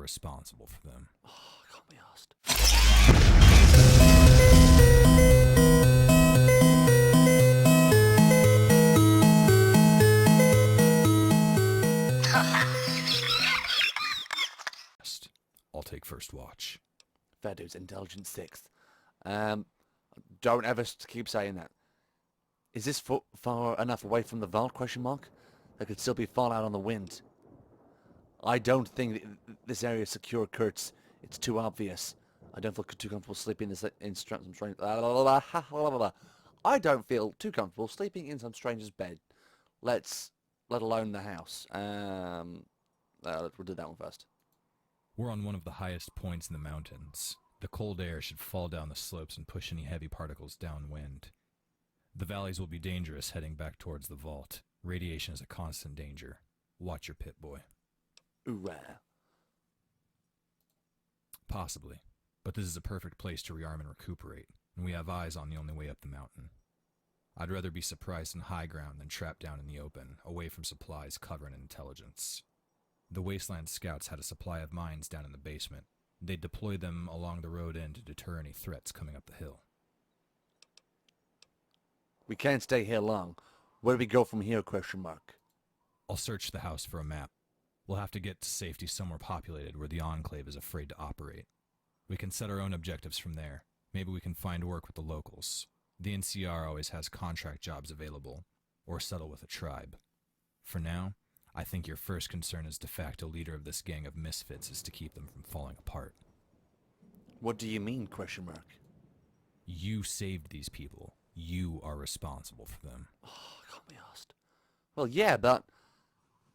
responsible for them. Oh, I can't be asked. I'll take first watch. Fair dude's intelligence 6th. Don't ever keep saying that. Is this far enough away from the vault, question mark? There could still be fallout on the wind. I don't think this area is secure, Kurtz. It's too obvious. I don't feel too comfortable sleeping in some strange... I don't feel too comfortable sleeping in some stranger's bed. Let alone the house. We'll do that one first. We're on one of the highest points in the mountains. The cold air should fall down the slopes and push any heavy particles downwind. The valleys will be dangerous heading back towards the vault. Radiation is a constant danger. Watch your pit, boy. Hoorah. Possibly. But this is a perfect place to rearm and recuperate, and we have eyes on the only way up the mountain. I'd rather be surprised in high ground than trapped down in the open, away from supplies, cover, and intelligence. The Wasteland Scouts had a supply of mines down in the basement. They'd deploy them along the road end to deter any threats coming up the hill. We can't stay here long. Where do we go from here, question mark? I'll search the house for a map. We'll have to get to safety somewhere populated where the Enclave is afraid to operate. We can set our own objectives from there. Maybe we can find work with the locals. The NCR always has contract jobs available, or settle with a tribe. For now, I think your first concern as de facto leader of this gang of misfits is to keep them from falling apart. What do you mean, question mark? You saved these people. You are responsible for them. Oh, I can't be asked. Well, yeah, but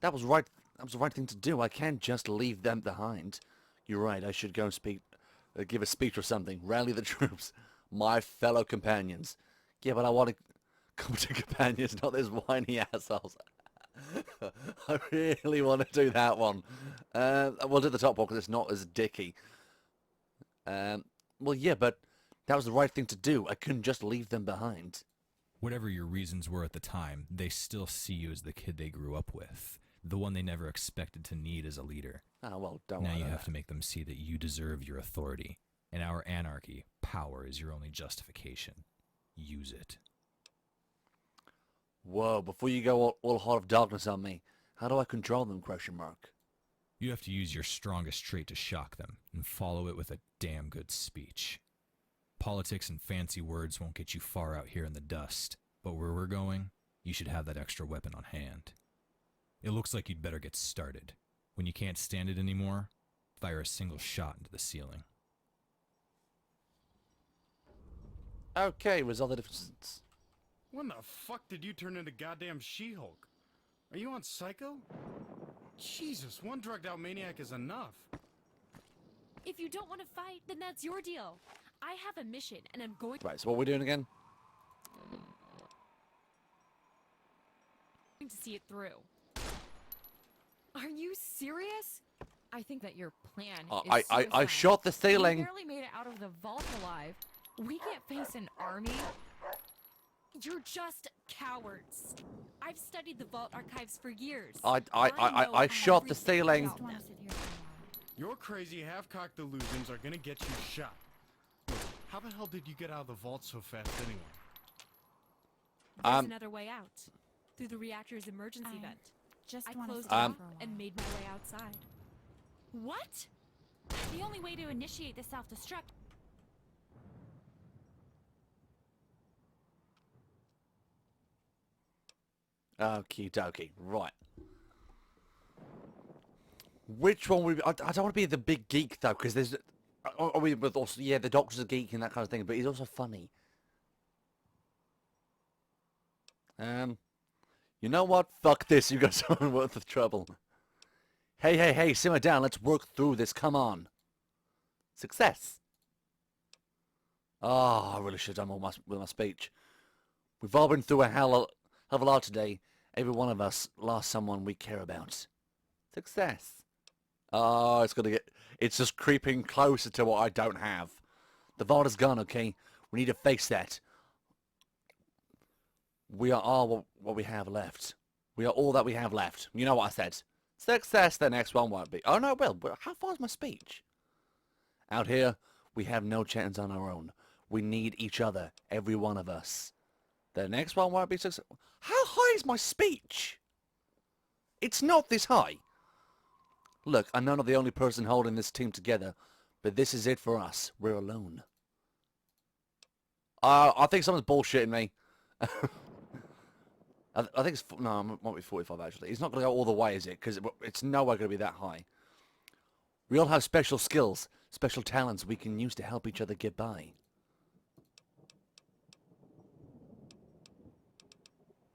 that was right. That was the right thing to do. I can't just leave them behind. You're right. I should go and give a speech or something. Rally the troops, my fellow companions. Yeah, but I want to come to companions, not those whiny assholes. I really want to do that one. We'll do the top one because it's not as dicky. Well, yeah, but that was the right thing to do. I couldn't just leave them behind. Whatever your reasons were at the time, they still see you as the kid they grew up with. The one they never expected to need as a leader. Oh, well, don't Now worry you about have to make them see that you deserve your authority. In our anarchy, power is your only justification. Use it. Whoa, before you go all Heart of Darkness on me, how do I control them, question mark? You have to use your strongest trait to shock them, and follow it with a damn good speech. Politics and fancy words won't get you far out here in the dust, but where we're going, you should have that extra weapon on hand. It looks like you'd better get started. When you can't stand it anymore, fire a single shot into the ceiling. Okay, resolve the differences. When the fuck did you turn into goddamn She-Hulk? Are you on Psycho? Jesus, one drugged out maniac is enough. If you don't want to fight, then that's your deal. I have a mission, and I'm going Right, so what we're doing again? to see it through. Are you serious? I think that your plan is I suicide. shot the You ceiling. barely made it out of the vault alive. We can't face an army. You're just cowards. I've studied the vault archives for years. I shot the ceiling. about them. Your crazy half-cocked delusions are gonna get you shot. Look, how the hell did you get out of the vault so fast anyway? There's another way out. Through the reactor's emergency vent. Just I want to closed stay it for off a while. and made my way outside. What? The only way to initiate the self-destruct. Okie dokie, right. Which one would be, I don't want to be the big geek though, because there's, I mean, but also, yeah, the Doctor's a geek and that kind of thing, but he's also funny. You know what? Fuck this, you guys aren't worth the trouble. Hey, simmer down, let's work through this, come on. Success. Oh, I really should have done more with my speech. We've all been through a hell of a lot today. Every one of us lost someone we care about. Success. Oh, it's just creeping closer to what I don't have. The vault is gone, okay? We need to face that. We are all what we have left. We are all that we have left. You know what I said. Success, the next one won't be. Oh no, well, how far is my speech? Out here, we have no chance on our own. We need each other, every one of us. The next one won't be successful. How high is my speech? It's not this high. Look, I'm not the only person holding this team together, but this is it for us. We're alone. I think someone's bullshitting me. I think it's... No, it might be 45, actually. It's not going to go all the way, is it? Because it's nowhere going to be that high. We all have special skills, special talents we can use to help each other get by.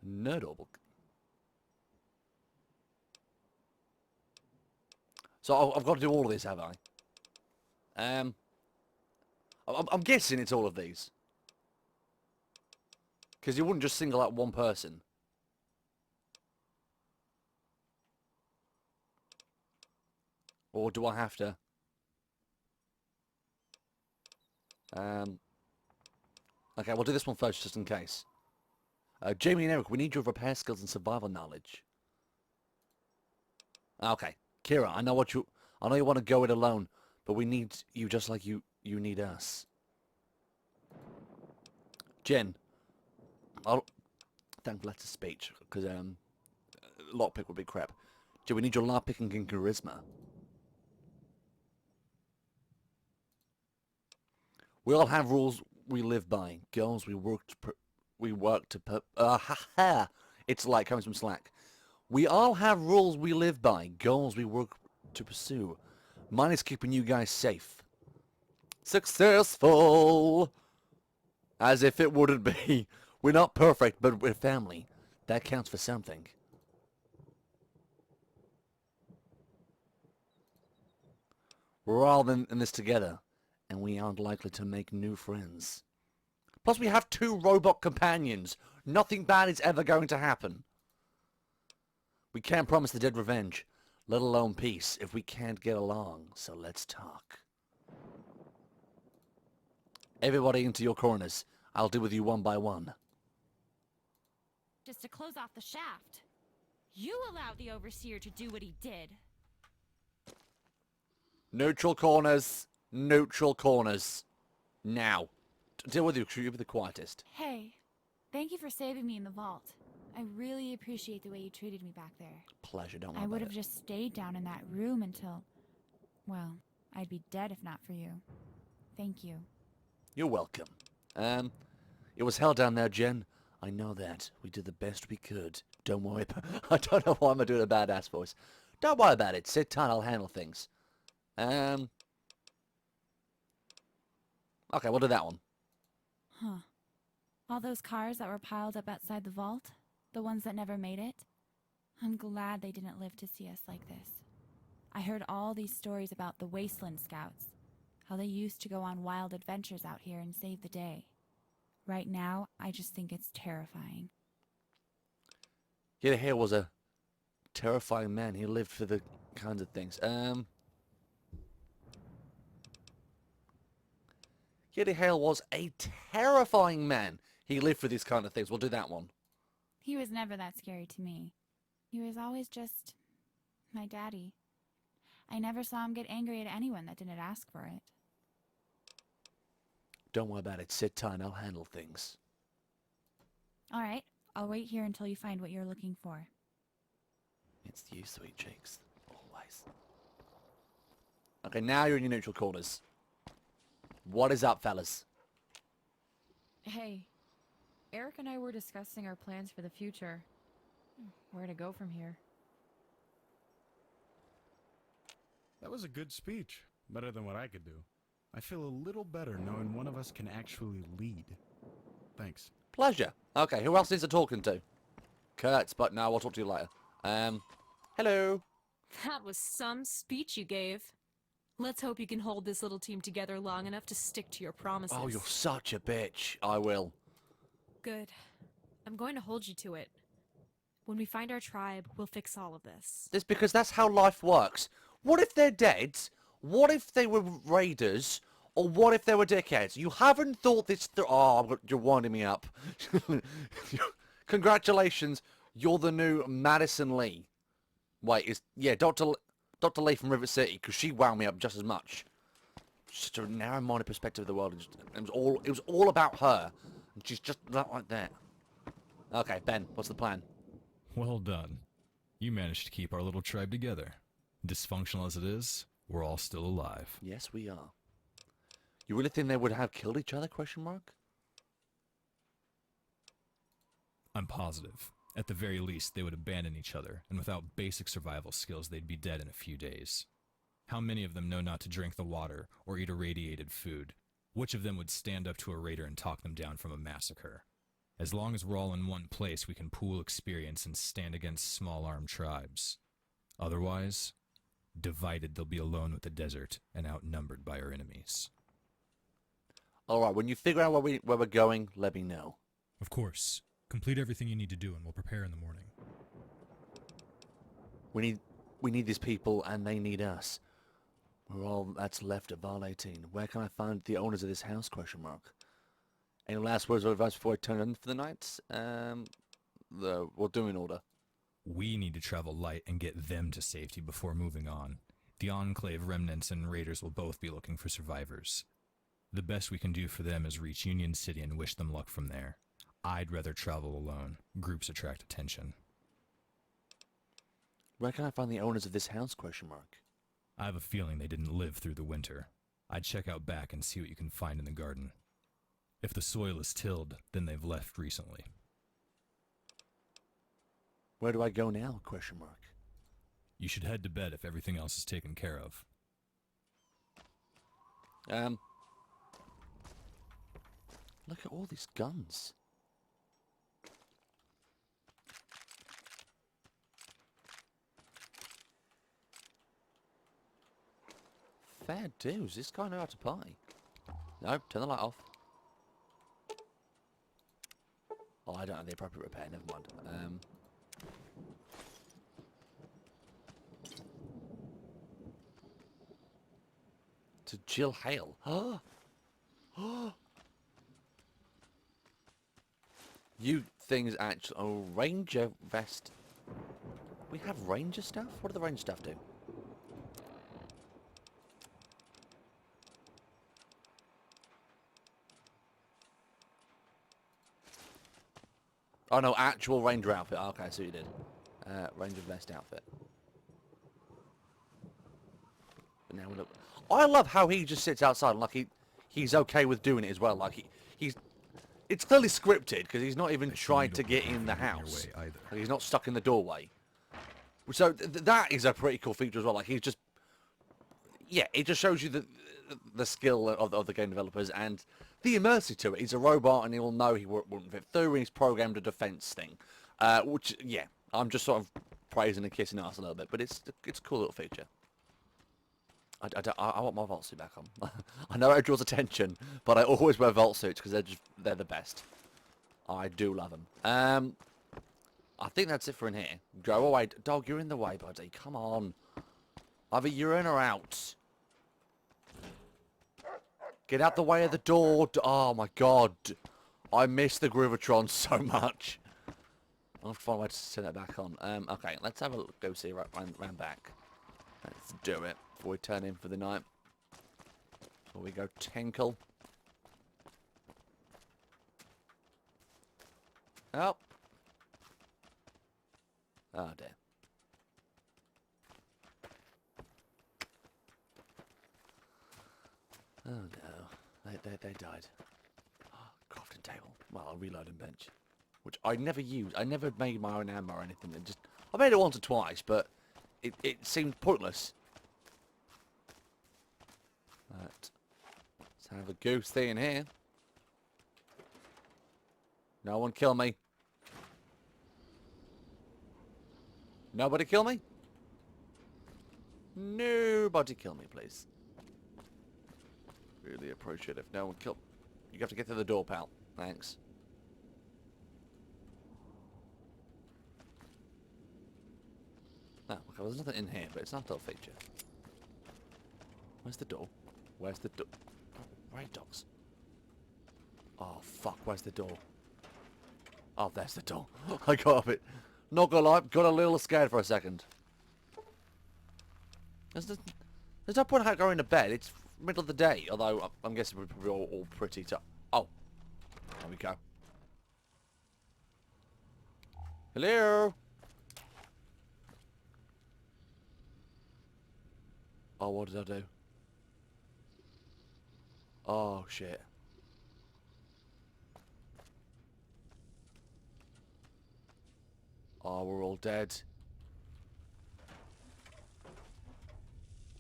Nerdable. So I've got to do all of this, have I? I'm guessing it's all of these. Because you wouldn't just single out one person. Or do I have to? Okay, we'll do this one first, just in case. Jamie and Eric, we need your repair skills and survival knowledge. Okay, Kira, I know you want to go it alone, but we need you just like you need us. Jen, thankful that's a speech, because lockpick would be crap. Jen, we need your lockpicking and charisma. We all have rules we live by, goals we work to it's like coming from Slack. We all have rules we live by, goals we work to pursue. Mine is keeping you guys safe. Successful! As if it wouldn't be. We're not perfect, but we're family. That counts for something. We're all in this together, and we aren't likely to make new friends. Plus we have 2 robot companions. Nothing bad is ever going to happen. We can't promise the dead revenge, let alone peace, if we can't get along, so let's talk. Everybody into your corners. I'll deal with you one by one. Just to close off the shaft. You allowed the Overseer to do what he did. Neutral corners. Neutral corners. Now. Deal with you, you'll be the quietest. Hey, thank you for saving me in the vault. I really appreciate the way you treated me back there. Pleasure, don't worry I would about have it. just stayed down in that room until... Well, I'd be dead if not for you. Thank you. You're welcome. It was hell down there, Jen. I know that. We did the best we could. Don't worry about... I don't know why I'm doing a badass voice. Don't worry about it. Sit tight, I'll handle things. Okay, we'll do that one. Huh. All those cars that were piled up outside the vault? The ones that never made it? I'm glad they didn't live to see us like this. I heard all these stories about the Wasteland Scouts. How they used to go on wild adventures out here and save the day. Right now, I just think it's terrifying. Yet Hale was a terrifying man. He lived for the kinds of things. Yet Hale was a terrifying man. He lived for these kind of things. We'll do that one. He was never that scary to me. He was always just my daddy. I never saw him get angry at anyone that didn't ask for it. Don't worry about it. Sit tight. I'll handle things. All right, I'll wait here until you find what you're looking for. It's you, sweet cheeks. Always. Okay, now you're in your neutral corners. What is up, fellas? Hey, Eric and I were discussing our plans for the future. Where to go from here. That was a good speech. Better than what I could do. I feel a little better knowing one of us can actually lead. Thanks. Pleasure. Okay, who else needs a talking to? Kurtz, but no, I'll talk to you later. Hello. That was some speech you gave. Let's hope you can hold this little team together long enough to stick to your promises. Oh, you're such a bitch. I will. Good. I'm going to hold you to it. When we find our tribe, we'll fix all of this. It's because that's how life works. What if they're dead? What if they were raiders? Or what if they were dickheads? You haven't thought this through. Oh, you're winding me up. Congratulations. You're the new Madison Lee. Wait, yeah, Dr. Lee from River City, because she wound me up just as much. Just a narrow-minded perspective of the world. It was all about her, and she's just not like that. Okay, Ben, what's the plan? Well done. You managed to keep our little tribe together. Dysfunctional as it is, we're all still alive. Yes, we are. You really think they would have killed each other? Question mark. I'm positive. At the very least, they would abandon each other, and without basic survival skills, they'd be dead in a few days. How many of them know not to drink the water or eat irradiated food? Which of them would stand up to a raider and talk them down from a massacre? As long as we're all in one place, we can pool experience and stand against small armed tribes. Otherwise, divided, they'll be alone with the desert and outnumbered by our enemies. Alright, when you figure out where we're going, let me know. Of course. Complete everything you need to do and we'll prepare in the morning. We need these people and they need us. We're all that's left of Val 18. Where can I find the owners of this house? Question mark. Any last words of advice before I turn in for the night? We'll do in order. We need to travel light and get them to safety before moving on. The Enclave remnants and raiders will both be looking for survivors. The best we can do for them is reach Union City and wish them luck from there. I'd rather travel alone. Groups attract attention. Where can I find the owners of this house? Question mark. I have a feeling they didn't live through the winter. I'd check out back and see what you can find in the garden. If the soil is tilled, then they've left recently. Where do I go now? Question mark. You should head to bed if everything else is taken care of. Look at all these guns. Fair dues. This guy know how to party. No, turn the light off. Oh, I don't have the appropriate repair. Never mind. To Jill Hale. You things actually... Oh, Ranger vest. We have Ranger stuff? What do the Ranger stuff do? Oh no, actual Ranger outfit. Okay, I see what you did. Ranger vest outfit. But now we look... I love how he just sits outside and like he's okay with doing it as well. Like he's... It's clearly scripted because he's not even trying to get in the house. Like, he's not stuck in the doorway. So that is a pretty cool feature as well. Like he's just... Yeah, it just shows you the skill of the game developers and the immersive to it. He's a robot and he'll know he wouldn't fit through and he's programmed a defense thing. Which, yeah, I'm just sort of praising and kissing ass a little bit, but it's a cool little feature. I want my vault suit back on. I know it draws attention, but I always wear vault suits because they're the best. I do love them. I think that's it for in here. Go away. Dog, you're in the way, buddy. Come on. Either you're in or out. Get out the way of the door. Oh my god. I miss the Groovatron so much. I'll have to find a way to set that back on. Okay, let's have a look. Go see round back. Let's do it before we turn in for the night. Before we go tinkle. Oh. Oh dear. Oh no. They died. Crafting table. Well, a reloading bench. Which I never used. I never made my own ammo or anything. I made it once or twice, but it seemed pointless. Right. Let's have a goose thing in here. No one kill me. Nobody kill me? Nobody kill me, please. Really appreciate it if no one kill... You have to get to the door, pal. Thanks. Oh, okay, well, there's nothing in here, but it's not a little feature. Where's the door? Where's the door? Oh, raid dogs. Oh, fuck, where's the door? Oh, there's the door. I got a bit... Not gonna lie, got a little scared for a second. There's no point in going to bed. It's middle of the day. Although I'm guessing we're probably all pretty tired. Oh, there we go. Hello. Oh, what did I do? Oh shit. Oh, we're all dead.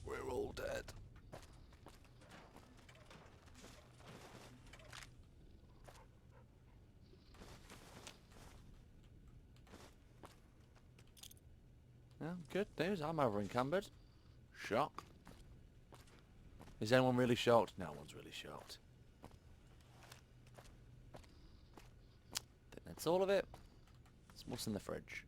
We're all dead. Well, good news. I'm over encumbered. Shock. Is anyone really shocked? No one's really shocked. I think that's all of it. What's in the fridge?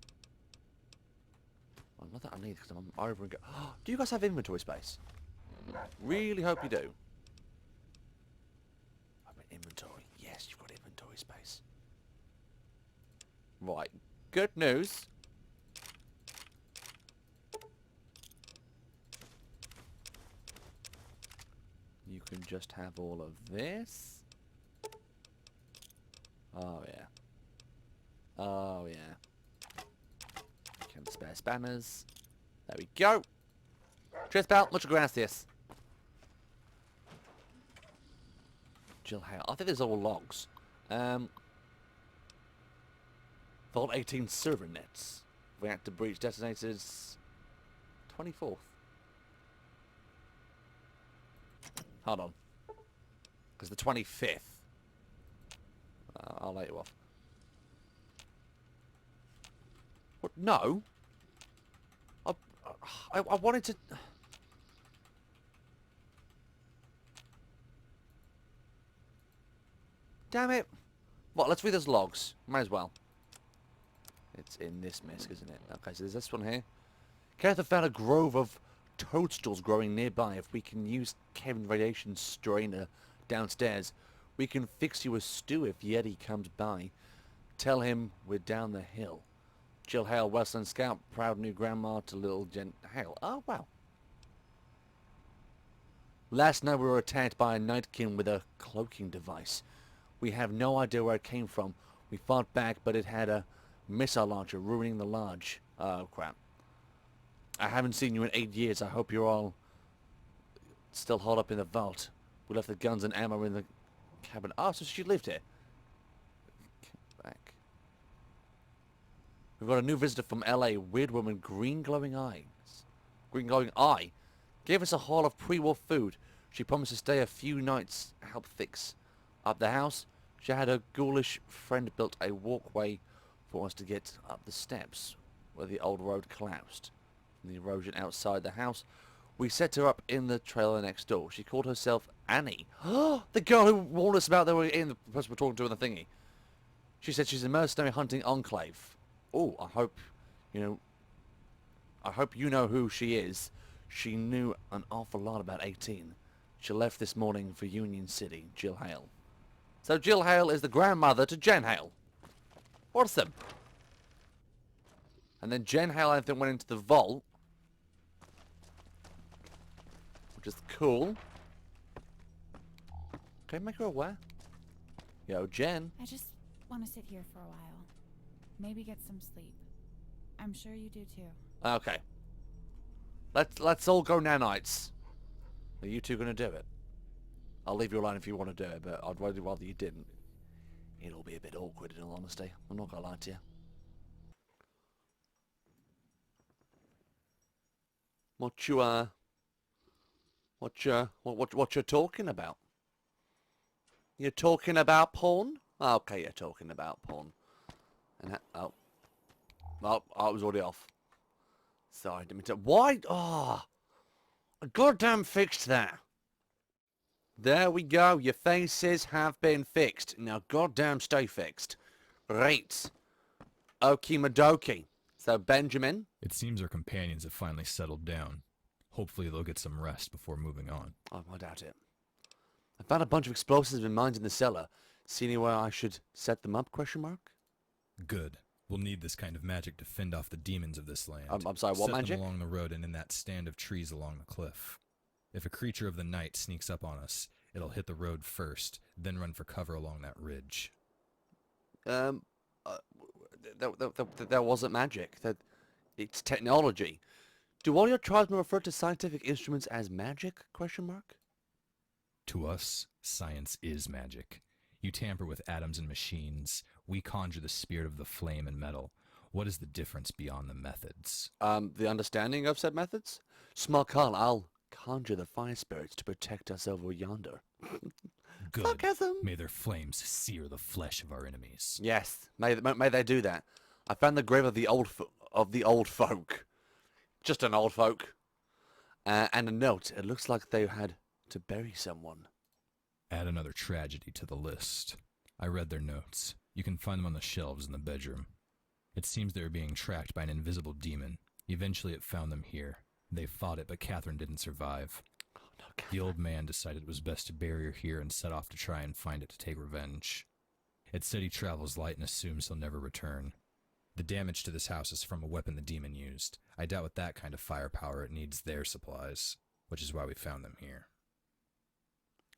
Well, not that I need because I'm over and go. Do you guys have inventory space? Really hope you do. Inventory. Yes, you've got inventory space. Right. Good news. You can just have all of this. Oh, yeah. Oh, yeah. Can spare spanners. There we go. Cheers, pal. Muchas gracias. Jill Hale. I think there's all logs. Vault 18 server nets. Reactor breach detonated 24th. Hold on. Because the 25th. I'll let you off. What? No. I wanted to... Damn it. Well, let's read those logs. Might as well. It's in this misc, isn't it? Okay, so there's this one here. Kenneth found a grove of toadstools growing nearby. If we can use Kevin radiation strainer downstairs, we can fix you a stew if Yeti comes by. Tell him we're down the hill. Jill Hale, Wasteland Scout, proud new grandma to little Jen Hale. Oh, wow. Last night we were attacked by a nightkin with a cloaking device. We have no idea where it came from. We fought back, but it had a missile launcher ruining the lodge. Oh, crap. I haven't seen you in 8 years. I hope you're all still holed up in the vault. We left the guns and ammo in the cabin. Oh, so she lived here. Back. We've got a new visitor from LA. Weird woman, green glowing eyes. Green glowing eye. Gave us a haul of pre-war food. She promised to stay a few nights, help fix up the house. She had a ghoulish friend built a walkway for us to get up the steps where the old road collapsed. The erosion outside the house. We set her up in the trailer next door. She called herself Annie. The girl who warned us about they were in the person we're talking to in the thingy. She said she's a mercenary hunting Enclave. Oh, I hope you know who she is. She knew an awful lot about 18. She left this morning for Union City, Jill Hale. So Jill Hale is the grandmother to Jen Hale. Awesome. And then Jen Hale, I think, went into the vault. Which is cool. Okay, make her aware. Yo, Jen. I just want to sit here for a while. Maybe get some sleep. I'm sure you do too. Okay. Let's all go nanites. Are you two gonna do it? I'll leave you alone if you want to do it, but I'd rather you didn't. It'll be a bit awkward in all honesty. I'm not gonna lie to you. What you're talking about? You're talking about porn? Okay, you're talking about porn. And oh, I was already off. Sorry, didn't mean to. Why? Oh, I goddamn fixed that. There we go. Your faces have been fixed. Now, goddamn, stay fixed. Right. Okie madokie. So, Benjamin. It seems our companions have finally settled down. Hopefully they'll get some rest before moving on. Oh, I doubt it. I found a bunch of explosives and mines in the cellar. See anywhere I should set them up, question mark? Good. We'll need this kind of magic to fend off the demons of this land. I'm sorry, what Set magic? them along the road and in that stand of trees along the cliff. If a creature of the night sneaks up on us, it'll hit the road first, then run for cover along that ridge. That wasn't magic. It's technology. Do all your tribesmen refer to scientific instruments as magic? Question mark. To us, science is magic. You tamper with atoms and machines. We conjure the spirit of the flame and metal. What is the difference beyond the methods? The understanding of said methods? Small Carl, I'll conjure the fire spirits to protect us over yonder. Good. Sarcasm. May their flames sear the flesh of our enemies. Yes, may they do that. I found the grave of the old folk. Just an old folk. And a note. It looks like they had to bury someone. Add another tragedy to the list. I read their notes. You can find them on the shelves in the bedroom. It seems they were being tracked by an invisible demon. Eventually it found them here. They fought it, but Catherine didn't survive. Oh, no, Catherine. The old man decided it was best to bury her here and set off to try and find it to take revenge. It said he travels light and assumes he'll never return. The damage to this house is from a weapon the demon used. I doubt with that kind of firepower it needs their supplies, which is why we found them here.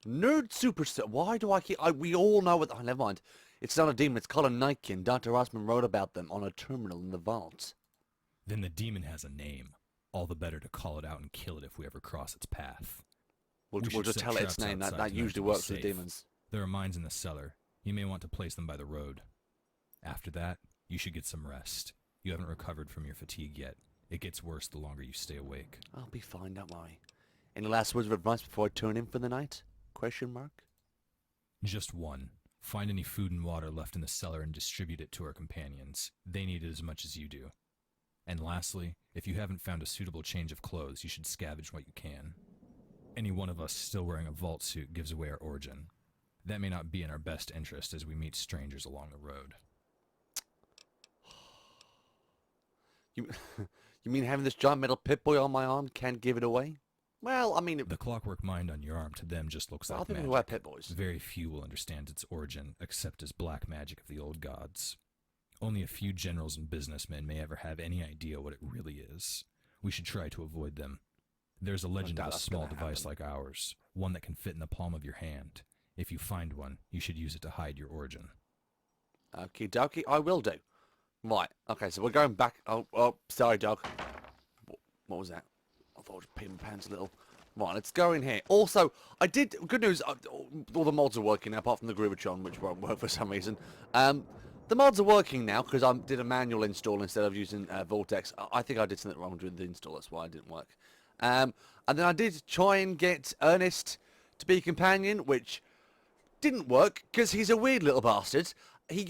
Nerd superstar. Why do I keep... we all know what... Oh, never mind. It's not a demon. It's called a nightkin. Dr. Rossman wrote about them on a terminal in the vault. Then the demon has a name. All the better to call it out and kill it if we ever cross its path. We'll We should just set tell it its traps name. outside That tonight usually to be works with safe. demons. There are mines in the cellar. You may want to place them by the road. After that, you should get some rest. You haven't recovered from your fatigue yet. It gets worse the longer you stay awake. I'll be fine, don't worry. Any last words of advice before I turn in for the night? Question mark? Just one. Find any food and water left in the cellar and distribute it to our companions. They need it as much as you do. And lastly, if you haven't found a suitable change of clothes, you should scavenge what you can. Any one of us still wearing a vault suit gives away our origin. That may not be in our best interest as we meet strangers along the road. You mean having this giant metal Pip-Boy on my arm can't give it away? Well, I mean... The clockwork mind on your arm to them just looks I'll like think magic. we wear Pip-Boys. Very few will understand its origin, except as black magic of the old gods. Only a few generals and businessmen may ever have any idea what it really is. We should try to avoid them. There's a legend doubt of a that's small gonna device happen. like ours, one that can fit in the palm of your hand. If you find one, you should use it to hide your origin. Okie dokie, I will do. Right, okay, so we're going back... Oh, sorry, dog. What was that? I thought I was peeing my pants a little. Right, let's go in here. Also, good news, all the mods are working now, apart from the Groovatron, which won't work for some reason. The mods are working now, because I did a manual install instead of using Vortex. I think I did something wrong with the install, that's why it didn't work. And then I did try and get Ernest to be a companion, which didn't work, because he's a weird little bastard. I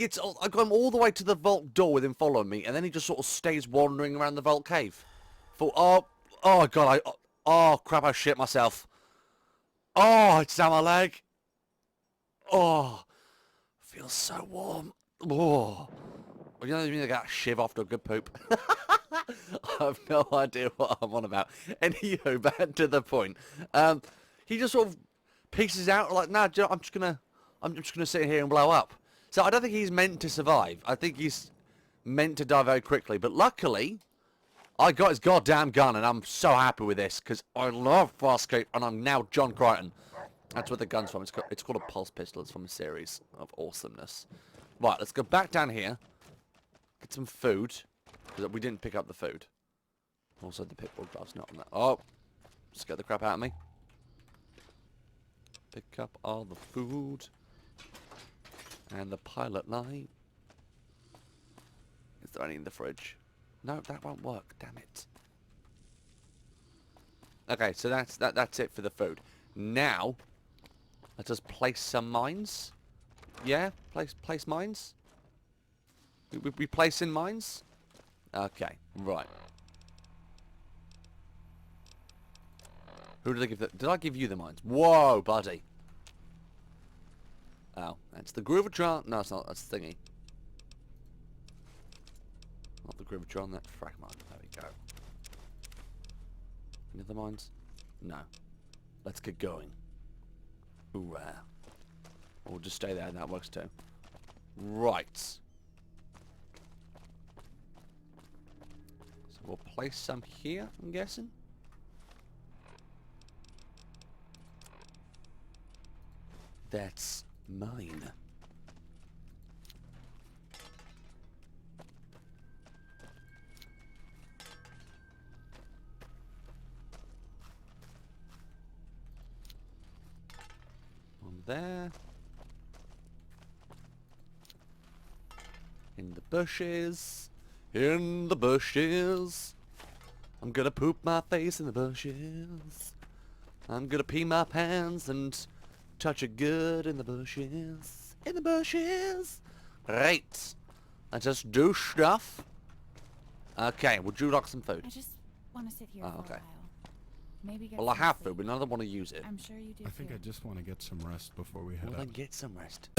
got him all the way to the vault door with him following me, and then he just sort of stays wandering around the vault cave. Oh god, oh crap, I shit myself. Oh, it's down my leg. Oh, feels so warm. Oh, you know what I mean? I got a shiv after a good poop. I have no idea what I'm on about. Anywho, back to the point. He just sort of pieces out like, nah, I'm just gonna sit here and blow up. So I don't think he's meant to survive. I think he's meant to die very quickly. But luckily, I got his goddamn gun, and I'm so happy with this, because I love Farscape, and I'm now John Crichton. That's what the gun's from. It's called a pulse pistol. It's from a series of awesomeness. Right, let's go back down here. Get some food, because we didn't pick up the food. Also, the pitbull glove's not on that. Oh, scared the crap out of me. Pick up all the food. And the pilot light. Is there any in the fridge? No, that won't work. Damn it. Okay, so that's it for the food. Now, let us place some mines. Yeah, place mines. We placing mines. Okay, right. Who did I give the? Did I give you the mines? Whoa, buddy. Oh, that's the Groovatron. No, it's not. That's thingy. Not the Groovatron, that's frag mine. There we go. Any other mines? No. Let's get going. Hoorah. We'll just stay there and that works too. Right. We'll place some here, I'm guessing. That's mine. One there. In the bushes. In the bushes. I'm gonna poop my face in the bushes. I'm gonna pee my pants and touch it good in the bushes. In the bushes. Right. Let's just do stuff. Okay, would you like some food? I just want to sit here Oh, for okay. a while. Maybe get Well, I some have sleep. food, but none of them want to use it. I'm sure you do I think too. I just want to get some rest before we head Well, out. then get some rest.